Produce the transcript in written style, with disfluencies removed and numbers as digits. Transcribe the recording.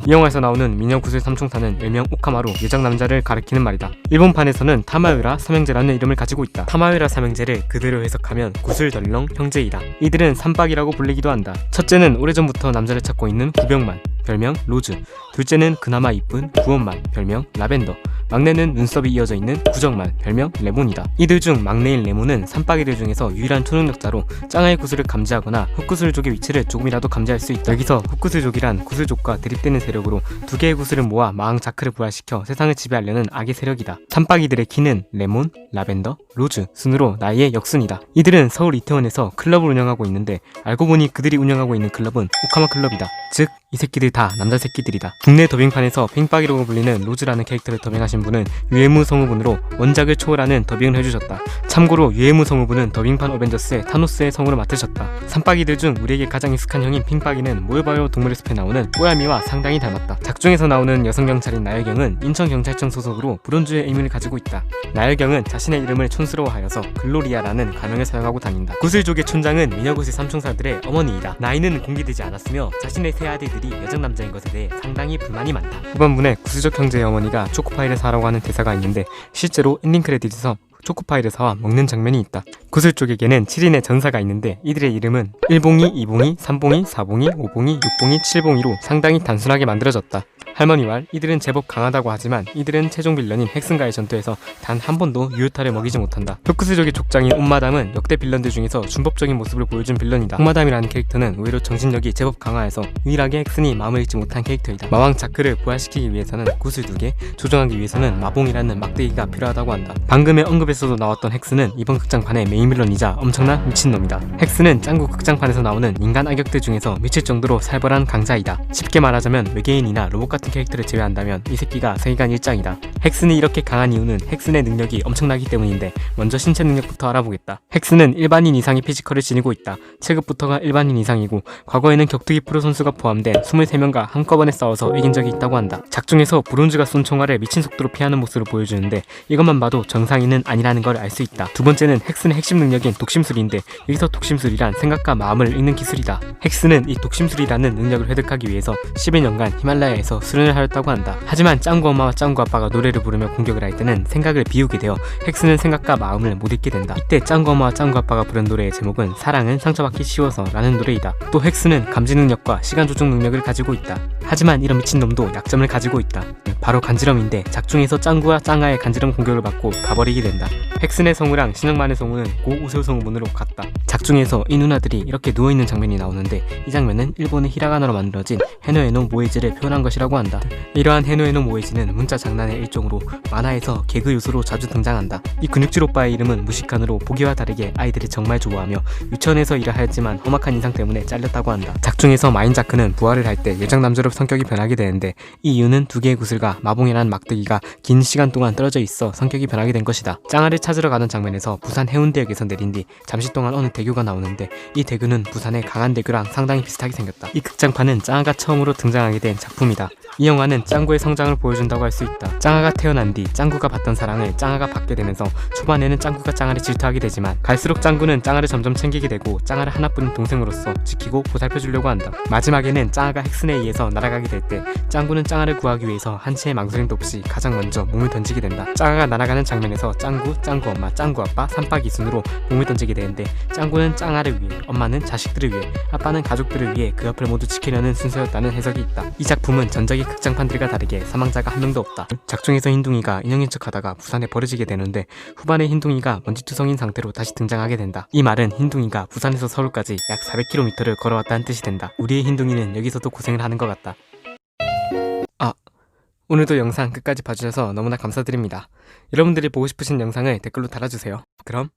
이 영화에서 나오는 미녀 구슬 삼총사는 일명 오카마로 여장 남자를 가리키는 말이다. 일본판에서는 타마유라 삼형제라는 이름을 가지고 있다. 타마유라 삼형제를 그대로 해석하면 구슬 덜렁 형제이다. 이들은 삼박이라고 불리기도 한다. 첫째는 오래전부터 남자를 찾고 있는 구병만, 별명 로즈. 둘째는 그나마 이쁜 구원만, 별명 라벤더. 막내는 눈썹이 이어져 있는 구정만, 별명 레몬이다. 이들 중 막내인 레몬은 삼박이들 중에서 유일한 초능력자로 짱아의 구슬을 감지하거나 흑구슬족의 위치를 조금이라도 감지할 수 있다. 여기서 흑구슬족이란 구슬족과 대립되는 세력으로 두 개의 구슬을 모아 마왕 자크를 부활시켜 세상을 지배하려는 악의 세력이다. 삼박이들의 키는 레몬, 라벤더, 로즈 순으로 나이의 역순이다. 이들은 서울 이태원에서 클럽을 운영하고 있는데 알고 보니 그들이 운영하고 있는 클럽은 오카마 클럽이다. 즉 이 새끼들 다 남자 새끼들이다. 국내 더빙판에서 팽박이라고 불리는 로즈라는 캐릭터를 더빙하신 분은 유에무 성우분으로 원작을 초월하는 더빙을 해주셨다. 참고로 유에무 성우분은 더빙판 어벤져스의 타노스의 성우를 맡으셨다. 삼박이들 중 우리에게 가장 익숙한 형인 핑박이는 모여봐요 동물의 숲에 나오는 뽀야미와 상당히 닮았다. 작중에서 나오는 여성 경찰인 나열경은 인천경찰청 소속으로 브론즈의 의미를 가지고 있다. 나열경은 자신의 이름을 촌스러워하여서 글로리아라는 가명을 사용하고 다닌다. 구슬족의 촌장은 미녀구슬 삼총사들의 어머니이다. 나이는 공개되지 않았으며 자신의 세 아들들이 여장 남자인 것에 대해 상당히 불만이 많다. 후반부에 구슬족 형제의 어머니가 초코파이를 사라고 하는 대사가 있는데 실제로 엔딩 크레딧에서 초코파이를 사와 먹는 장면이 있다. 구슬 쪽에게는 7인의 전사가 있는데 이들의 이름은 1봉이, 2봉이, 3봉이, 4봉이, 5봉이, 6봉이, 7봉이로 상당히 단순하게 만들어졌다. 할머니 말, 이들은 제법 강하다고 하지만 이들은 최종 빌런인 헥슨과의 전투에서 단 한 번도 유효타를 먹이지 못한다. 흑구슬족의 족장인 옴마담은 역대 빌런들 중에서 준법적인 모습을 보여준 빌런이다. 옴마담이라는 캐릭터는 의외로 정신력이 제법 강화해서 유일하게 헥슨이 마음을 읽지 못한 캐릭터이다. 마왕 자크를 부활시키기 위해서는 구슬 2개, 조정하기 위해서는 마봉이라는 막대기가 필요하다고 한다. 방금의 언급에서도 나왔던 헥슨은 이번 극장판의 메인 빌런이자 엄청난 미친놈이다. 헥슨은 짱구 극장판에서 나오는 인간 악역들 중에서 미칠 정도로 살벌한 강자이다. 쉽게 말하자면 외계인이나 로봇 같은 캐릭터를 제외한다면 이 새끼가 세계관 일장이다. 헥슨이 이렇게 강한 이유는 헥슨의 능력이 엄청나기 때문인데 먼저 신체 능력부터 알아보겠다. 헥슨은 일반인 이상의 피지컬을 지니고 있다. 체급부터가 일반인 이상이고 과거에는 격투기 프로 선수가 포함된 23명과 한꺼번에 싸워서 이긴 적이 있다고 한다. 작중에서 브론즈가 쏜 총알을 미친 속도로 피하는 모습을 보여주는데 이것만 봐도 정상인은 아니라는 걸 알 수 있다. 두 번째는 헥슨의 핵심 능력인 독심술인데 여기서 독심술이란 생각과 마음을 읽는 기술이다. 헥슨은 이 독심술이라는 능력을 획득하기 위해서 11년간 히말라야에서 수련을 하였다고 한다. 하지만 짱구 엄마와 짱구 아빠가 노래를 부르며 공격을 할 때는 생각을 비우게 되어 헥슨은 생각과 마음을 못 읽게 된다. 이때 짱구 엄마와 짱구 아빠가 부른 노래의 제목은 사랑은 상처받기 쉬워서 라는 노래이다. 또 헥슨은 감지 능력과 시간 조종 능력을 가지고 있다. 하지만 이런 미친놈도 약점을 가지고 있다. 바로 간지럼인데 작중에서 짱구와 짱아의 간지럼 공격을 받고 가버리게 된다. 헥슨의 성우랑 신영만의 성우는 고 우세호 성우분으로 같다. 작중에서 이 누나들이 이렇게 누워있는 장면이 나오는데 이 장면은 일본의 히라가나로 만들어진 헤노에노 모에지를 표현한 것이라고 한다. 이러한 헤노에노 모에지는 문자 장난의 일종으로 만화에서 개그 요소로 자주 등장한다. 이 근육질 오빠의 이름은 무식한으로 보기와 다르게 아이들이 정말 좋아하며 유치원에서 일을 하였지만 험악한 인상 때문에 잘렸다고 한다. 작중에서 마인자크는 부활을 할 때 여장 남자로 성격이 변하게 되는데 이 이유는 두 개의 구슬과 마봉이라는 막대기가 긴 시간 동안 떨어져 있어 성격이 변하게 된 것이다. 짱아를 찾으러 가는 장면에서 부산 해운대역에서 내린 뒤 잠시 동안 어느 대교가 나오는데 이 대교는 부산의 강한대교랑 상당히 비슷하게 생겼다. 이 극장판은 짱아가 처음으로 등장하게 된 작품이다. 이 영화는 짱구의 성장을 보여준다고 할 수 있다. 짱아가 태어난 뒤 짱구가 받던 사랑을 짱아가 받게 되면서 초반에는 짱구가 짱아를 질투하게 되지만 갈수록 짱구는 짱아를 점점 챙기게 되고 짱아를 하나뿐인 동생으로서 지키고 보살펴주려고 한다. 마지막에는 짱아가 헥슨에 의해서 날아가게 될 때 짱구는 짱아를 구하기 위해서 한치의 망설임도 없이 가장 먼저 몸을 던지게 된다. 짱아가 날아가는 장면에서 짱구, 짱구 엄마, 짱구 아빠, 삼박 이순으로 몸을 던지게 되는데 짱구는 짱아를 위해, 엄마는 자식들을 위해, 아빠는 가족들을 위해 그 옆을 모두 지키려는 순서였다는 해석이 있다. 이 작품은 전작의 극장판들과 다르게 사망자가 한 명도 없다. 작중에서 흰둥이가 인형인 척하다가 부산에 버려지게 되는데 후반에 흰둥이가 먼지투성인 상태로 다시 등장하게 된다. 이 말은 흰둥이가 부산에서 서울까지 약 400km를 걸어왔다는 뜻이 된다. 우리의 흰둥이는 여기서도 고생을 하는 것 같다. 오늘도 영상 끝까지 봐주셔서 너무나 감사드립니다. 여러분들이 보고 싶으신 영상을 댓글로 달아주세요. 그럼